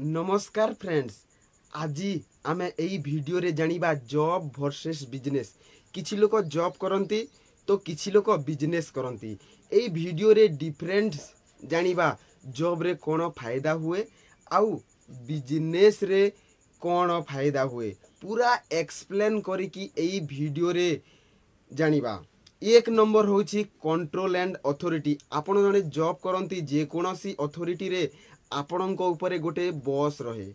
नमस्कार फ्रेंड्स। आज आमे एई वीडियो रे जानिबा जॉब वर्सेस बिजनेस। किछि लोक जॉब करंती तो किछि लोक बिजनेस करंती। एई वीडियो रे डिफरेंस जानिबा जॉब रे कोन फायदा हुए आउ बिजनेस रे कोन फायदा हुए पूरा एक्सप्लेन करी कि एई वीडियो रे जानिबा। एक नंबर होची कंट्रोल एंड अथॉरिटी। आपण जने जॉब करंती जे कोनोसी अथॉरिटी रे आपणଙ୍କ ऊपर गोटे बॉस रहे।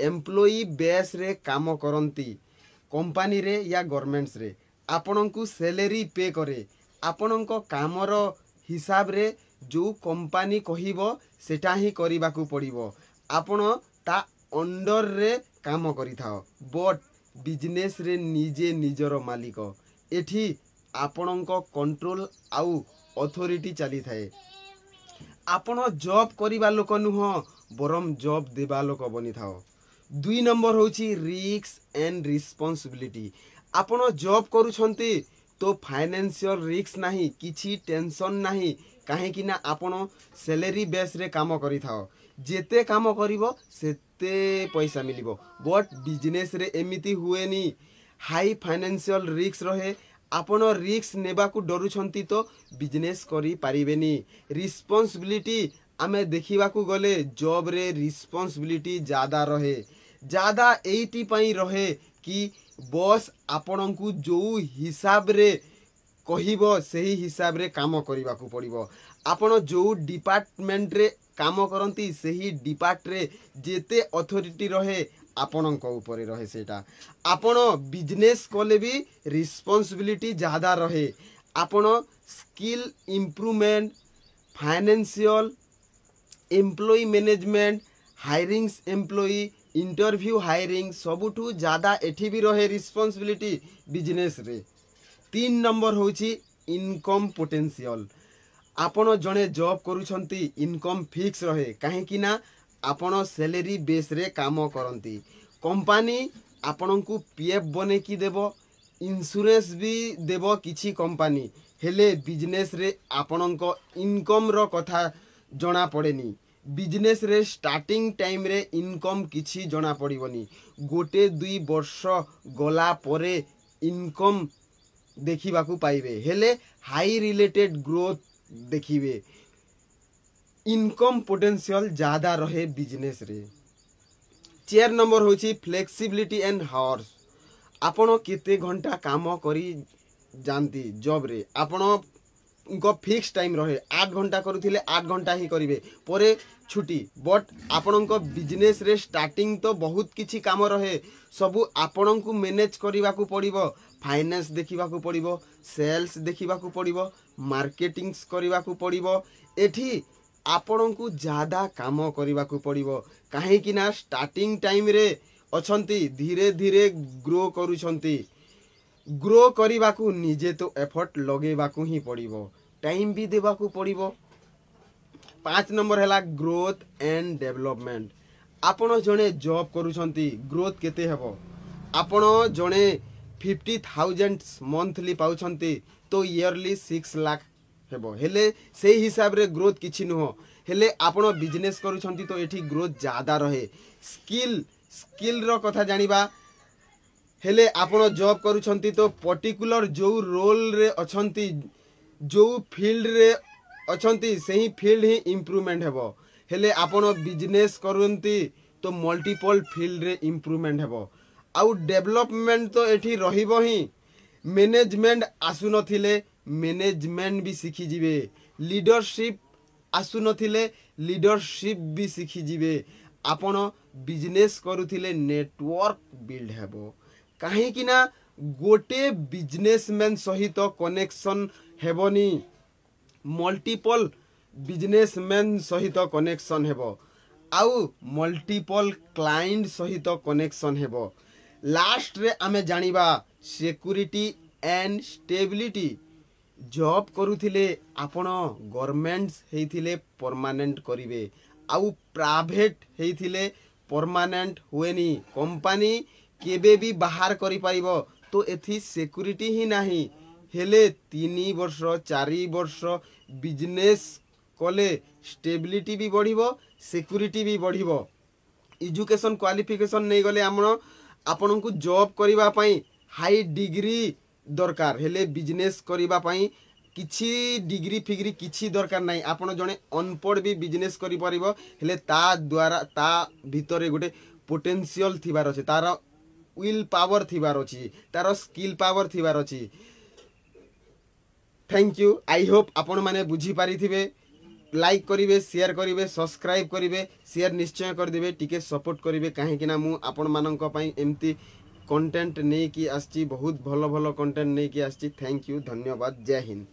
एम्प्लॉई बेस रे काम करंती कंपनी रे या गवर्नमेंट्स रे आपणଙ୍କୁ सैलरी पे करे। आपणଙ୍କ कामर हिसाब रे जो कंपनी कहिबो सेटा ही करिबाकू पड़िबो। आपण ता अंडर रे काम करिथाओ। बट बिजनेस रे निजे निजर मालिक। एठी आपणଙ୍କ कंट्रोल आउ अथॉरिटी चली थाए। आपण जॉब करिबा लोक नुह बरम जॉब देबा लोक बनी थाओ। दुई नंबर होची रिस्क एंड रिस्पांसिबिलिटी। आपण जॉब करूछंती तो फाइनेंशियल रिस्क नाही, किछि टेंशन नाही। काहे कि ना आपण सैलरी बेस रे काम करि थाओ। जेते काम करिवो सेते पैसा मिलिबो। बट बिजनेस रे एमिति हुएनी। हाई फाइनेंशियल रिस्क रहे। आपण रिस्क नेबा को डरुछंती तो बिजनेस करी पारिबेनी। रिस्पांसिबिलिटी आमे देखिबा को गले जॉब रे रिस्पांसिबिलिटी ज्यादा रहे। ज्यादा एइटी पई रहे कि बॉस आपण को जो हिसाब रे कहिबो सही हिसाब रे काम करिबा को पड़िबो। आपण जो डिपार्टमेंट रे काम करंती सही डिपार्ट रे जेते अथॉरिटी रहे आपणଙ୍କ ऊपर रहे सेटा। आपण बिजनेस कोले भी रिस्पांसिबिलिटी ज्यादा रहे। आपण skill improvement, financial, employee management, hirings employee, interview hiring सबुठू ज्यादा एठी भी रहे रिस्पांसिबिलिटी बिजनेस रे। तीन नंबर होची इनकम पोटेंशियल। आपण जने जॉब करूछंती इनकम फिक्स रहे। काहे कि ना आपण सैलरी बेस रे काम करंती। कंपनी आपण को पीएफ बने की देबो, इंश्योरेंस भी देबो किछि कंपनी। हेले बिजनेस रे आपणଙ୍କ इनकम रो कथा जणा पड़ेनी। बिजनेस रे स्टार्टिंग टाइम रे इनकम किछि जणा पड़िबनी। गोटे दुई वर्ष गला परे इनकम देखिबा को पाइबे। हेले हाई रिलेटेड ग्रोथ देखिबे। इनकम पोटेंशियल ज्यादा रहे बिजनेस रे। 4 नंबर होची फ्लेक्सिबिलिटी एंड हावर्स। आपण केते घंटा काम करी जानती जॉब रे। आपण को फिक्स टाइम रहे। 8 घंटा करूथिले 8 घंटा ही करिवे परे छुट्टी। बट आपण को बिजनेस रे स्टार्टिंग तो बहुत किछि काम रहे। सबु आपण को मैनेज करिबा को पड़िबो। फाइनेंस देखिबा को पड़िबो, सेल्स देखिबा को पड़िबो, मार्केटिंग्स करिबा को पड़िबो। एठी आपण को ज्यादा काम करिबा को पड़िबो। काहे कि ना स्टार्टिंग टाइम रे अछंती, धीरे धीरे ग्रो करूछंती। ग्रो करिबा को निजे तो एफर्ट लगेबा को ही पड़िबो, टाइम भी देबा को पड़िबो। 5 नंबर हैला ग्रोथ एंड डेवलपमेंट। आपण जने जॉब करूछंती ग्रोथ केते हेबो। आपण जने 50,000 मंथली पाउछंती तो ईयरली 6 लाख हेबो। हेले से हिसाब रे ग्रोथ किछि नुहो। हेले आपण बिजनेस करूछंती तो एठी ग्रोथ ज्यादा रहे। स्किल रो कथा जानिबा। हेले आपण जॉब करूछंती तो पर्टिकुलर जो रोल रे अछंती, जो फील्ड रे अछंती सही फील्ड ही इंप्रूवमेंट हेबो। हेले आपण बिजनेस करंती तो मल्टीपल फील्ड रे इंप्रूवमेंट हेबो। आउ डेवलपमेंट तो एठी रहिबो ही। मैनेजमेंट आसु नथिले मैनेजमेंट भी सीखी जिवे। लीडरशिप आसु नथिले लीडरशिप भी सीखी जिवे। आपण बिजनेस करूथिले नेटवर्क बिल्ड हेबो। काहे कि ना गोटे बिजनेसमैन सहित कनेक्शन हेबोनी, मल्टीपल बिजनेसमैन सहित कनेक्शन हेबो। आउ मल्टीपल क्लाइंट सहित कनेक्शन हेबो। लास्ट रे आमे जानिबा सिक्योरिटी एंड स्टेबिलिटी। जॉब करूथिले आपण गवर्नमेंट्स हेथिले परमानेंट करिवे। आउ प्राइवेट हेथिले परमानेंट हुएनी। कंपनी केबे भी बाहर करि पाइबो तो एथि सिक्योरिटी ही नाही। हेले 3 वर्ष 4 वर्ष बिजनेस कले स्टेबिलिटी भी बढ़िबो, सिक्योरिटी भी बढ़िबो। एजुकेशन क्वालिफिकेशन नहीं गले आपण को जॉब करबा पई हाई डिग्री दरकार हेले बिजनेस करबा पई किछि डिग्री फिग्री किछि दरकार नहीं आपण जने अनपढ़ भी बिजनेस करि परिबो हेले ता द्वारा ता भितरे गोटे पोटेंशियल थिबार अछि तार विल पावर थिबार अछि तार स्किल पावर थिबार अछि थैंक यू आई होप आपण माने बुझी पारिथिबे लाइक करिवे शेयर करिवे सब्सक्राइब करिवे शेयर निश्चय कर देबे टिके सपोर्ट करिवे काहे कि ना मु आपण मानक पई एम्ति कंटेंट नै कि आछि बहुत भलो भलो कंटेंट नै कि आछि थैंक यू धन्यवाद जय हिंद।